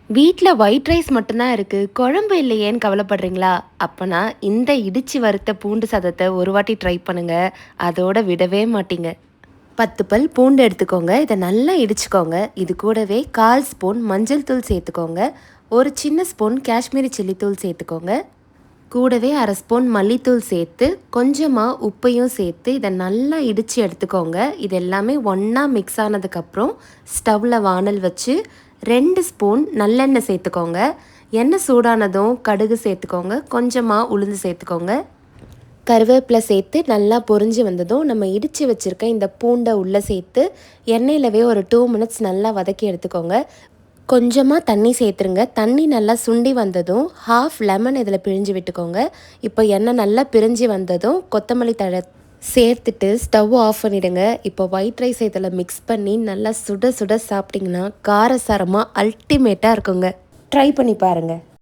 வீட்டில் white rice மட்டும்தான் இருக்குது, குழம்பு இல்லையேன்னு கவலைப்படுறீங்களா? அப்போனா இந்த இடித்து வறுத்த பூண்டு சாதத்தை ஒரு வாட்டி ட்ரை பண்ணுங்கள். அதோட விடவே மாட்டீங்க. 10 பல் பூண்டு எடுத்துக்கோங்க. இதை நல்லா இடிச்சுக்கோங்க. இது கூடவே 1/4 ஸ்பூன் மஞ்சள் தூள் சேர்த்துக்கோங்க. ஒரு சின்ன ஸ்பூன் காஷ்மீரி சில்லி தூள் சேர்த்துக்கோங்க. கூடவே 1/2 ஸ்பூன் மல்லித்தூள் சேர்த்து கொஞ்சமாக உப்பையும் சேர்த்து இதை நல்லா இடித்து எடுத்துக்கோங்க. இது எல்லாமே ஒன்றா மிக்ஸ் ஆனதுக்கப்புறம் ஸ்டவ்வில் வானல் வச்சு 2 ஸ்பூன் நல்லெண்ணெய் சேர்த்துக்கோங்க. எண்ணெய் சூடானதும் கடுகு சேர்த்துக்கோங்க. கொஞ்சமாக உளுந்து சேர்த்துக்கோங்க. கருவேப்பிலை சேர்த்து நல்லா பொரிஞ்சு வந்ததும் நம்ம இடித்து வச்சுருக்க இந்த பூண்டை உள்ளே சேர்த்து எண்ணெயிலவே ஒரு 2 மினிட்ஸ் நல்லா வதக்கி எடுத்துக்கோங்க. கொஞ்சமாக தண்ணி சேர்த்துருங்க. தண்ணி நல்லா சுண்டி வந்ததும் 1/2 லெமன் இதில் பிழிஞ்சு விட்டுக்கோங்க. இப்போ எண்ணெய் நல்லா பிரிஞ்சு வந்ததும் கொத்தமல்லி தழை சேர்த்துட்டு ஸ்டவ் ஆஃப் பண்ணிவிடுங்க. இப்போ ஒயிட் ரைஸ் இதில் மிக்ஸ் பண்ணி நல்லா சுட சுட சாப்பிட்டிங்கன்னா காரசாரமாக அல்டிமேட்டாக இருக்குங்க. ட்ரை பண்ணி பாருங்கள்.